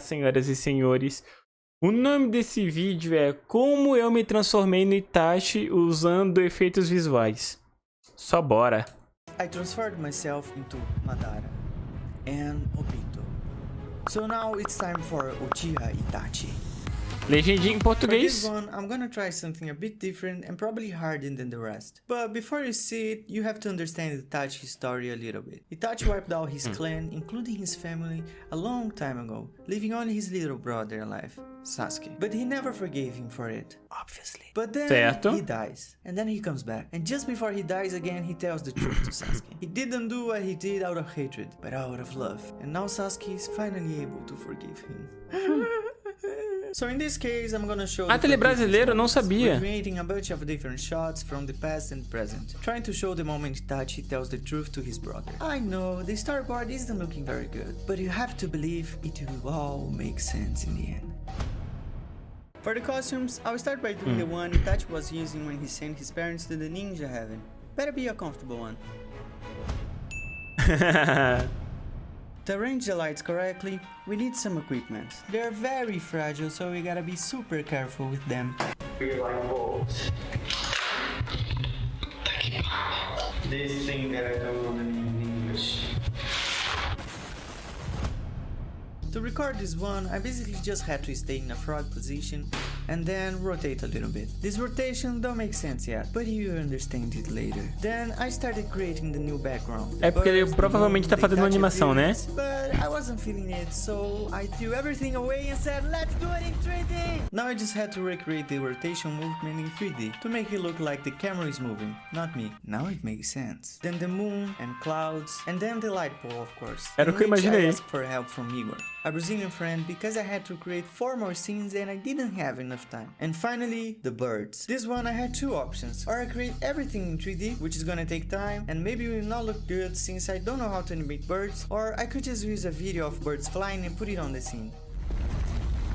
senhoras e senhores. O nome desse vídeo é Como eu me transformei no Itachi usando efeitos visuais. Só bora. I transferred myself into Madara and Obito. So now it's time for Uchiha Itachi. Legendinha em For português. this one, I'm gonna try something a bit different and probably harder than the rest. But before you see it, you have to understand Itachi's story a little bit. Itachi wiped out his clan, including his family, a long time ago, leaving only his little brother alive, Sasuke. But he never forgave him for it, obviously. But then Certo. he dies, and then he comes back. And just before he dies again, he tells the truth to Sasuke. He didn't do what he did out of hatred, but out of love. And now Sasuke is finally able to forgive him. So in this case, I'm gonna show Ah, ele é brasileiro, eu não sabia. creating a bunch of different shots from the past and present, trying to show the moment Itachi tells the truth to his brother. I know, the storyboard isn't looking very good, but you have to believe it will all make sense in the end. For the costumes, I'll start by doing the one Itachi was using when he sent his parents to the ninja heaven. Better be a comfortable one. To arrange the lights correctly, we need some equipment. They're very fragile, so we gotta be super careful with them. This thing that I don't know the name in English. To record this one, I basically just had to stay in a frog position and then rotate a little bit. This rotation don't make sense yet, but you will understand it later. Then I started creating the new background. É porque ele provavelmente tá fazendo uma animação, né? But I wasn't feeling it, so I threw everything away and said, let's do it in 3D! Now I just had to recreate the rotation movement in 3D to make it look like the camera is moving, not me. Now it makes sense. Then the moon and clouds, and then the light pole, of course. Era o que eu in which I imaginei. asked for help from Igor, a Brazilian friend, because I had to create 4 more scenes and I didn't have enough time. And finally, the birds. This one I had 2 options. Or I create everything in 3D, which is gonna take time, and maybe will not look good since I don't know how to animate birds, or I could just use a video of birds flying and put it on the scene.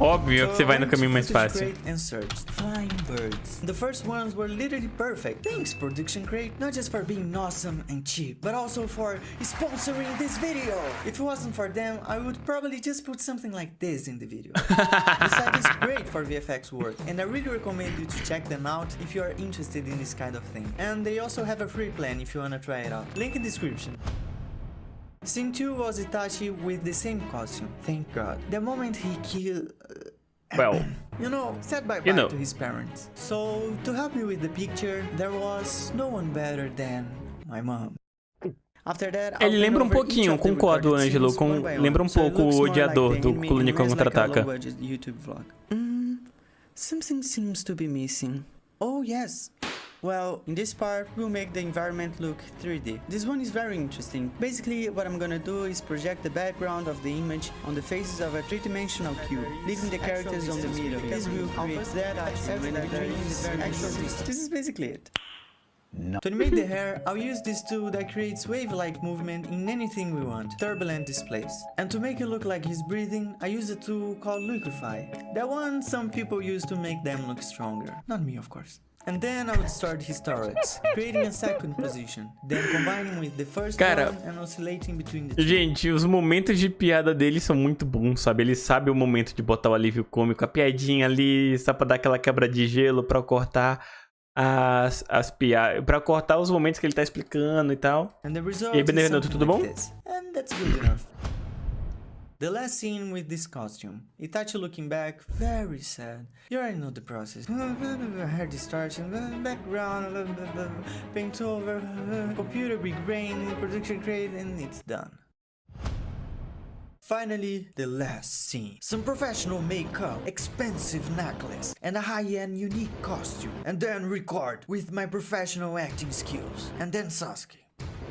Óbvio que você vai no caminho mais fácil. And searched flying birds. The first ones were literally perfect. Thanks, Production Crate, not just for being awesome and cheap, but also for sponsoring this video. If it wasn't for them, I would probably just put something like this in the video. The site is great for VFX work, and I really recommend you to check them out if you are interested in this kind of thing. And they also have a free plan if you wanna try it out. Link in description. Scene 2 was Itachi with the same costume, thank God. The moment he killed... Well, you know, said bye-bye to his parents. So, to help me with the picture, there was no one better than my mom. After that, ele lembra um pouquinho, concordo, Ângelo, lembra um pouco o odiador do Colônia Contra-Ataca. Something seems to be missing. Oh yes. Well, in this part, we'll make the environment look 3D. This one is very interesting. Basically, what I'm gonna do is project the background of the image on the faces of a 3-dimensional cube, leaving the characters on the middle. This will create that action when between the actual distance. This is basically it. No. To animate the hair, I'll use this tool that creates wave-like movement in anything we want, turbulent displays. And to make it look like he's breathing, I use a tool called Liquify. That one some people use to make them look stronger. Not me, of course. And then I would start his thorax, creating a second position, then combining with the first one and oscillating between the two. Gente, os momentos de piada dele são muito bons, sabe? Ele sabe o momento de botar o alívio cômico, a piadinha ali, só pra dar aquela quebra de gelo, pra cortar as piadas, pra cortar os momentos que ele tá explicando e tal. And the result E aí, Benedito, tudo bom? And that's good enough. The last scene with this costume. Itachi looking back, very sad. You already know the process. Hair distortion, background, paint over, computer big brain, production crate, and it's done. Finally, the last scene. Some professional makeup, expensive necklace, and a high-end unique costume. And then record with my professional acting skills. And then Sasuke.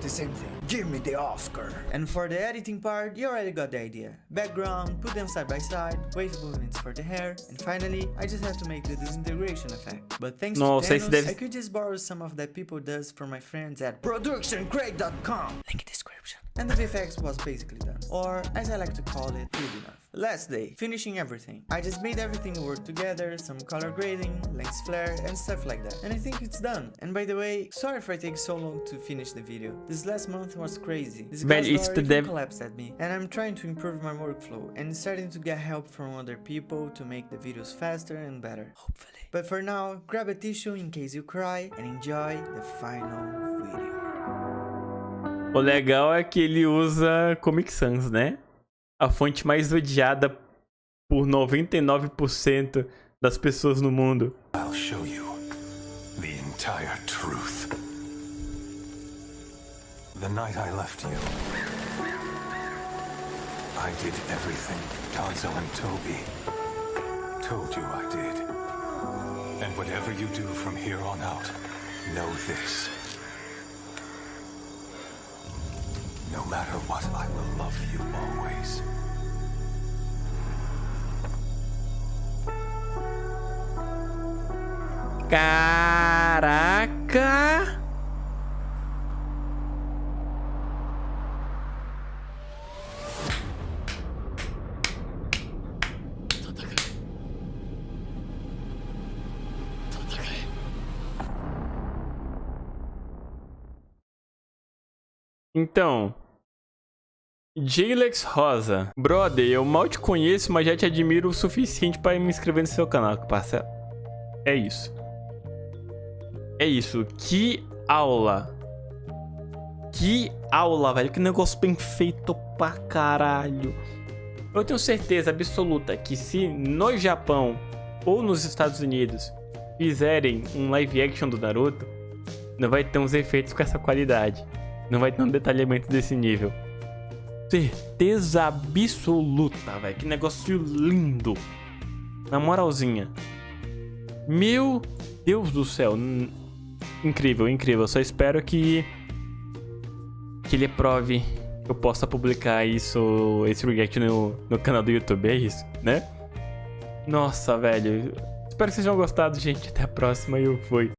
The same thing. Give me the Oscar. And for the editing part, you already got the idea. Background, put them side by side, wave movements for the hair, and finally, I just have to make the disintegration effect. But thanks to Thanos, I could just borrow some of that people does from my friends at productioncrate.com. Link in description. And the VFX was basically done. Or, as I like to call it, good enough. Last day, finishing everything. I just made everything work together, some color grading, lens flare, and stuff like that. And I think it's done. And by the way, sorry if I take so long to finish the video. This last month was crazy. This guy's door even collapsed at me. And I'm trying to improve my workflow and starting to get help from other people to make the videos faster and better. Hopefully. But for now, grab a tissue in case you cry and enjoy the final video. O legal é que ele usa Comic Sans, né? A fonte mais odiada por 99% das pessoas no mundo. I'll show you the entire truth. The night I left you, I did everything Gonzo and Toby told you I did. And whatever you do from here on out, know this. No matter what, I will love you always. Caraca! Então, Jalex Rosa, brother, eu mal te conheço, mas já te admiro o suficiente para me inscrever no seu canal, parceiro. É isso. É isso. Que aula. Que aula, velho. Que negócio bem feito pra caralho. Eu tenho certeza absoluta que se no Japão ou nos Estados Unidos fizerem um live action do Naruto, não vai ter uns efeitos com essa qualidade. Não vai ter um detalhamento desse nível. Certeza absoluta, velho. Que negócio lindo. Na moralzinha. Meu Deus do céu. Incrível, incrível. Só espero que ele aprove que eu possa publicar isso, esse react no canal do YouTube. É isso, né? Nossa, velho. Espero que vocês tenham gostado, gente. Até a próxima e eu fui.